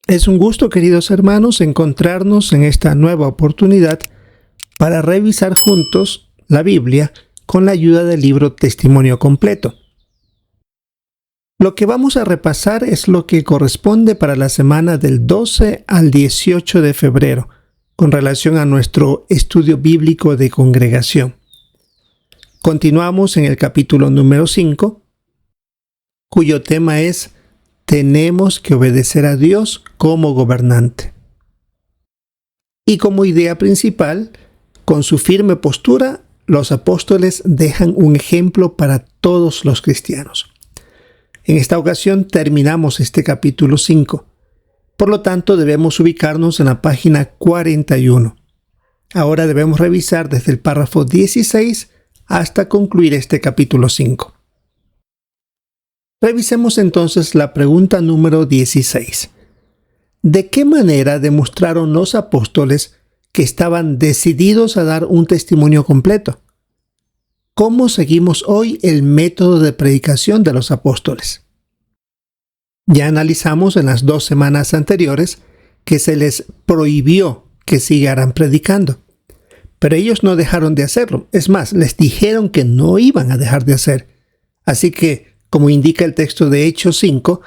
Es un gusto, queridos hermanos, encontrarnos en esta nueva oportunidad para revisar juntos la Biblia con la ayuda del libro Testimonio Completo. Lo que vamos a repasar es lo que corresponde para la semana del 12 al 18 de febrero, con relación a nuestro estudio bíblico de congregación. Continuamos en el capítulo número 5, cuyo tema es Tenemos que obedecer a Dios como gobernante. Y como idea principal, con su firme postura, los apóstoles dejan un ejemplo para todos los cristianos. En esta ocasión terminamos este capítulo 5. Por lo tanto, debemos ubicarnos en la página 41. Ahora debemos revisar desde el párrafo 16 hasta concluir este capítulo 5. Revisemos entonces la pregunta número 16. ¿De qué manera demostraron los apóstoles que estaban decididos a dar un testimonio completo? ¿Cómo seguimos hoy el método de predicación de los apóstoles? Ya analizamos en las 2 semanas anteriores que se les prohibió que siguieran predicando, pero ellos no dejaron de hacerlo. Es más, les dijeron que no iban a dejar de hacer. Así que, como indica el texto de Hechos 5,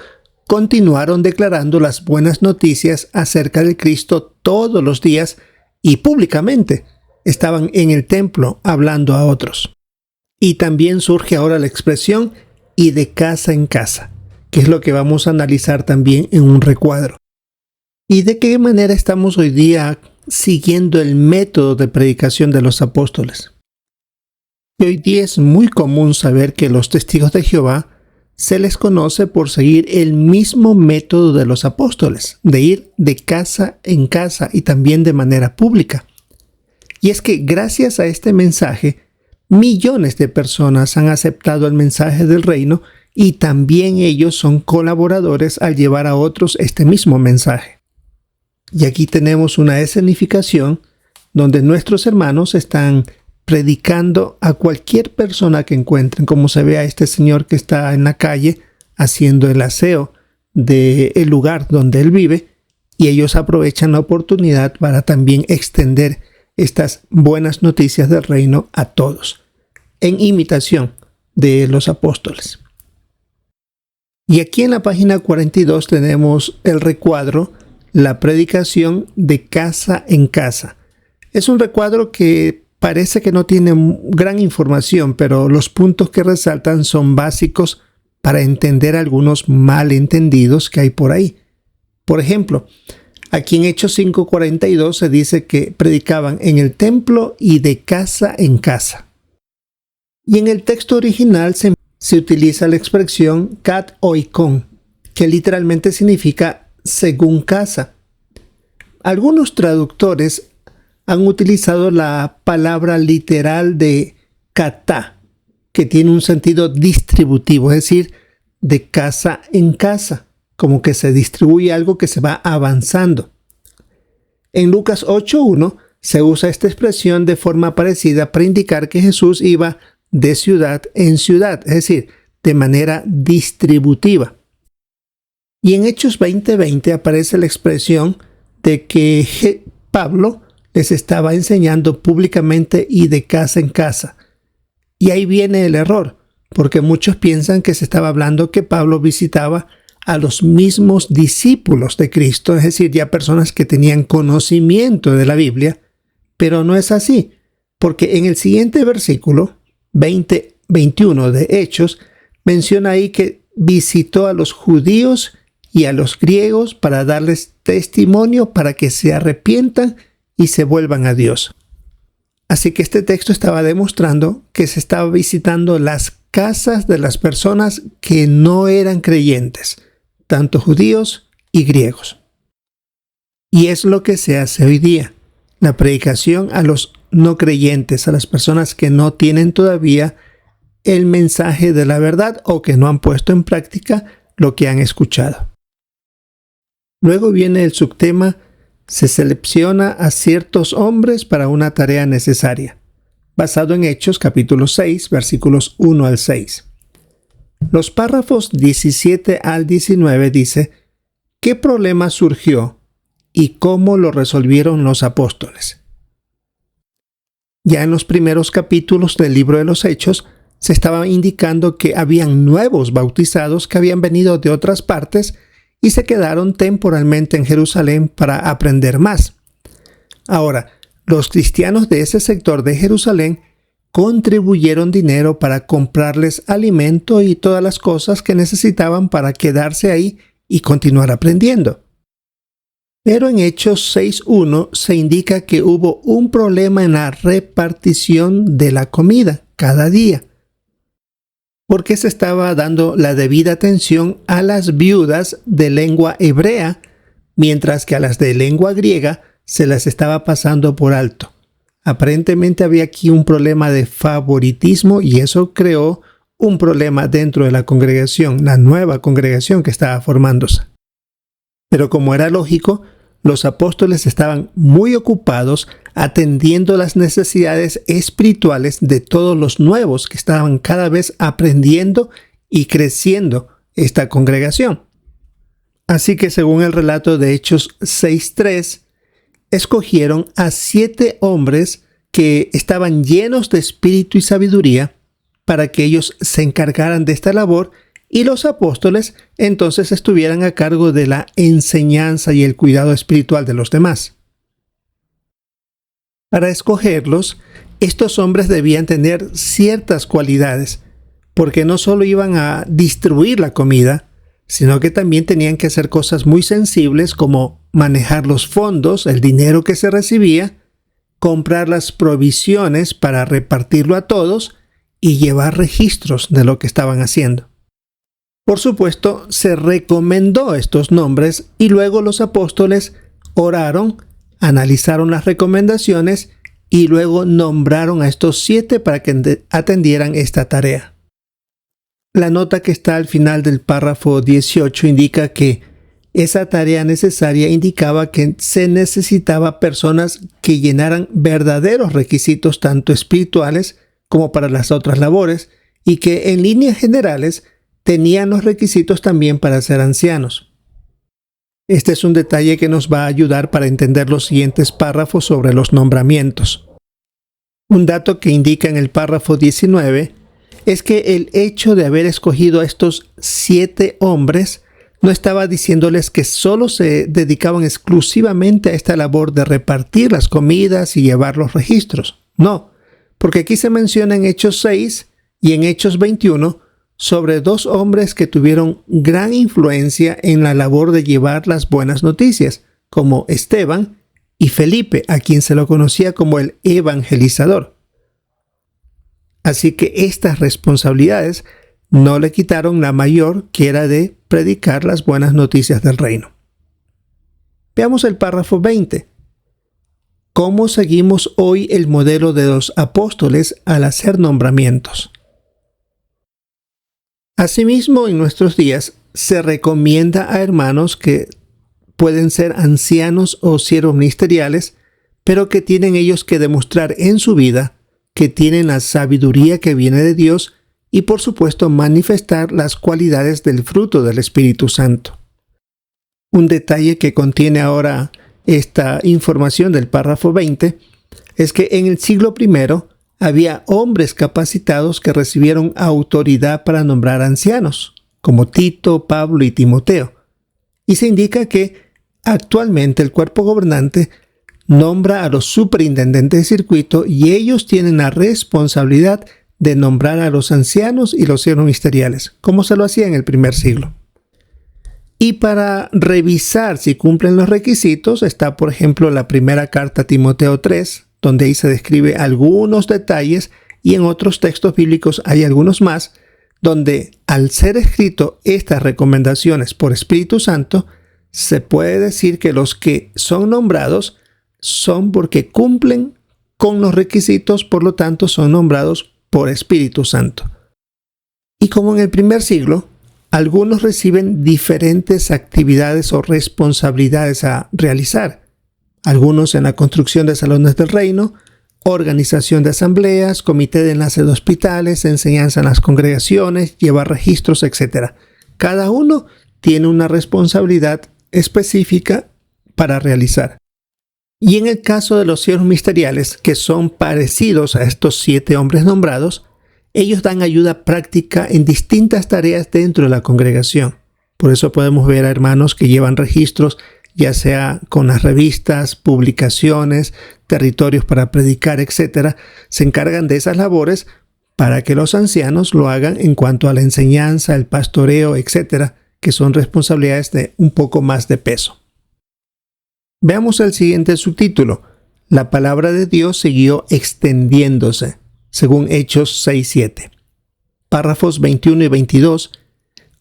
continuaron declarando las buenas noticias acerca de Cristo todos los días y públicamente estaban en el templo hablando a otros. Y también surge ahora la expresión "y de casa en casa", que es lo que vamos a analizar también en un recuadro. ¿Y de qué manera estamos hoy día siguiendo el método de predicación de los apóstoles? Y hoy día es muy común saber que los testigos de Jehová se les conoce por seguir el mismo método de los apóstoles, de ir de casa en casa y también de manera pública. Y es que gracias a este mensaje, millones de personas han aceptado el mensaje del reino y también ellos son colaboradores al llevar a otros este mismo mensaje. Y aquí tenemos una escenificación donde nuestros hermanos están predicando a cualquier persona que encuentren, como se ve a este señor que está en la calle haciendo el aseo del lugar donde él vive, y ellos aprovechan la oportunidad para también extender estas buenas noticias del reino a todos, en imitación de los apóstoles. Y aquí en la página 42 tenemos el recuadro, la predicación de casa en casa. Es un recuadro que parece que no tiene gran información, pero los puntos que resaltan son básicos para entender algunos malentendidos que hay por ahí. Por ejemplo, aquí en Hechos 5:42 se dice que predicaban en el templo y de casa en casa. Y en el texto original se utiliza la expresión kat oikon, que literalmente significa según casa. Algunos traductores han utilizado la palabra literal de katá, que tiene un sentido distributivo, es decir, de casa en casa, como que se distribuye algo que se va avanzando. En Lucas 8:1 se usa esta expresión de forma parecida para indicar que Jesús iba de ciudad en ciudad, es decir, de manera distributiva. Y en Hechos 20:20 aparece la expresión de que Pablo les estaba enseñando públicamente y de casa en casa. Y ahí viene el error, porque muchos piensan que se estaba hablando que Pablo visitaba a los mismos discípulos de Cristo, es decir, ya personas que tenían conocimiento de la Biblia, pero no es así, porque en el siguiente versículo, 20-21 de Hechos, menciona ahí que visitó a los judíos y a los griegos para darles testimonio para que se arrepientan y se vuelvan a Dios. Así que este texto estaba demostrando que se estaba visitando las casas de las personas que no eran creyentes, tanto judíos y griegos. Y es lo que se hace hoy día, la predicación a los no creyentes, a las personas que no tienen todavía el mensaje de la verdad o que no han puesto en práctica lo que han escuchado. Luego viene el subtema: se selecciona a ciertos hombres para una tarea necesaria, basado en Hechos capítulo 6, versículos 1 al 6. Los párrafos 17 al 19 dice: ¿qué problema surgió y cómo lo resolvieron los apóstoles? Ya en los primeros capítulos del libro de los Hechos se estaba indicando que habían nuevos bautizados que habían venido de otras partes y se quedaron temporalmente en Jerusalén para aprender más. Ahora, los cristianos de ese sector de Jerusalén contribuyeron dinero para comprarles alimento y todas las cosas que necesitaban para quedarse ahí y continuar aprendiendo. Pero en Hechos 6:1 se indica que hubo un problema en la repartición de la comida cada día, porque se estaba dando la debida atención a las viudas de lengua hebrea, mientras que a las de lengua griega se las estaba pasando por alto. Aparentemente había aquí un problema de favoritismo y eso creó un problema dentro de la congregación, la nueva congregación que estaba formándose. Pero como era lógico, los apóstoles estaban muy ocupados atendiendo las necesidades espirituales de todos los nuevos que estaban cada vez aprendiendo y creciendo esta congregación. Así que según el relato de Hechos 6:3, escogieron a 7 hombres que estaban llenos de espíritu y sabiduría para que ellos se encargaran de esta labor y los apóstoles entonces estuvieran a cargo de la enseñanza y el cuidado espiritual de los demás. Para escogerlos, estos hombres debían tener ciertas cualidades, porque no solo iban a distribuir la comida, sino que también tenían que hacer cosas muy sensibles como manejar los fondos, el dinero que se recibía, comprar las provisiones para repartirlo a todos y llevar registros de lo que estaban haciendo. Por supuesto, se recomendó estos nombres y luego los apóstoles oraron, analizaron las recomendaciones y luego nombraron a estos 7 para que atendieran esta tarea. La nota que está al final del párrafo 18 indica que esa tarea necesaria indicaba que se necesitaba personas que llenaran verdaderos requisitos tanto espirituales como para las otras labores y que en líneas generales tenían los requisitos también para ser ancianos. Este es un detalle que nos va a ayudar para entender los siguientes párrafos sobre los nombramientos. Un dato que indica en el párrafo 19 es que el hecho de haber escogido a estos 7 hombres no estaba diciéndoles que solo se dedicaban exclusivamente a esta labor de repartir las comidas y llevar los registros. No, porque aquí se menciona en Hechos 6 y en Hechos 21 sobre 2 hombres que tuvieron gran influencia en la labor de llevar las buenas noticias, como Esteban y Felipe, a quien se lo conocía como el evangelizador. Así que estas responsabilidades no le quitaron la mayor, que era de predicar las buenas noticias del reino. Veamos el párrafo 20. ¿Cómo seguimos hoy el modelo de los apóstoles al hacer nombramientos? Asimismo, en nuestros días se recomienda a hermanos que pueden ser ancianos o siervos ministeriales, pero que tienen ellos que demostrar en su vida que tienen la sabiduría que viene de Dios y por supuesto manifestar las cualidades del fruto del Espíritu Santo. Un detalle que contiene ahora esta información del párrafo 20 es que en el siglo I había hombres capacitados que recibieron autoridad para nombrar ancianos, como Tito, Pablo y Timoteo. Y se indica que actualmente el cuerpo gobernante nombra a los superintendentes de circuito y ellos tienen la responsabilidad de nombrar a los ancianos y los siervos ministeriales, como se lo hacía en el primer siglo. Y para revisar si cumplen los requisitos está, por ejemplo, la primera carta a Timoteo 3, donde ahí se describe algunos detalles y en otros textos bíblicos hay algunos más, donde al ser escrito estas recomendaciones por Espíritu Santo, se puede decir que los que son nombrados son porque cumplen con los requisitos, por lo tanto son nombrados por Espíritu Santo. Y como en el primer siglo, algunos reciben diferentes actividades o responsabilidades a realizar. Algunos en la construcción de salones del reino, organización de asambleas, comité de enlace de hospitales, enseñanza en las congregaciones, llevar registros, etc. Cada uno tiene una responsabilidad específica para realizar. Y en el caso de los siervos ministeriales, que son parecidos a estos 7 hombres nombrados, ellos dan ayuda práctica en distintas tareas dentro de la congregación. Por eso podemos ver a hermanos que llevan registros, ya sea con las revistas, publicaciones, territorios para predicar, etc. Se encargan de esas labores para que los ancianos lo hagan en cuanto a la enseñanza, el pastoreo, etc., que son responsabilidades de un poco más de peso. Veamos el siguiente subtítulo. La palabra de Dios siguió extendiéndose, según Hechos 6:7. Párrafos 21 y 22.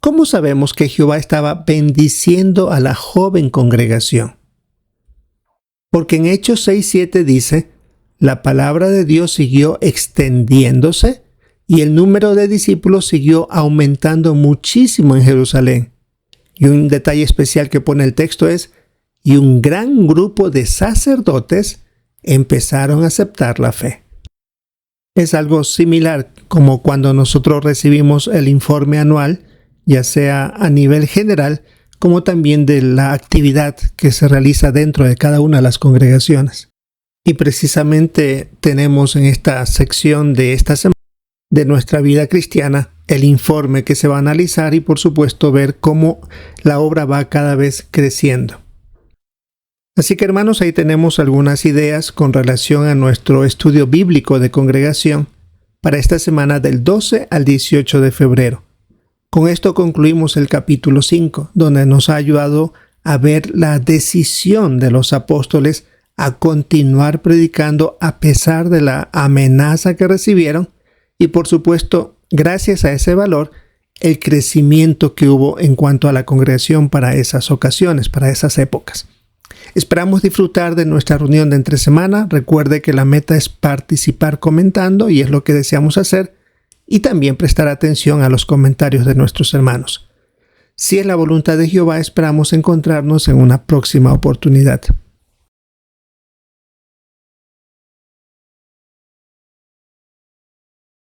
¿Cómo sabemos que Jehová estaba bendiciendo a la joven congregación? Porque en Hechos 6:7 dice, la palabra de Dios siguió extendiéndose y el número de discípulos siguió aumentando muchísimo en Jerusalén. Y un detalle especial que pone el texto es, y un gran grupo de sacerdotes empezaron a aceptar la fe. Es algo similar como cuando nosotros recibimos el informe anual, ya sea a nivel general, como también de la actividad que se realiza dentro de cada una de las congregaciones. Y precisamente tenemos en esta sección de esta semana de nuestra vida cristiana el informe que se va a analizar y por supuesto ver cómo la obra va cada vez creciendo. Así que hermanos, ahí tenemos algunas ideas con relación a nuestro estudio bíblico de congregación para esta semana del 12 al 18 de febrero. Con esto concluimos el capítulo 5, donde nos ha ayudado a ver la decisión de los apóstoles a continuar predicando a pesar de la amenaza que recibieron y por supuesto, gracias a ese valor, el crecimiento que hubo en cuanto a la congregación para esas ocasiones, para esas épocas. Esperamos disfrutar de nuestra reunión de entre semana. Recuerde que la meta es participar comentando y es lo que deseamos hacer y también prestar atención a los comentarios de nuestros hermanos. Si es la voluntad de Jehová, esperamos encontrarnos en una próxima oportunidad.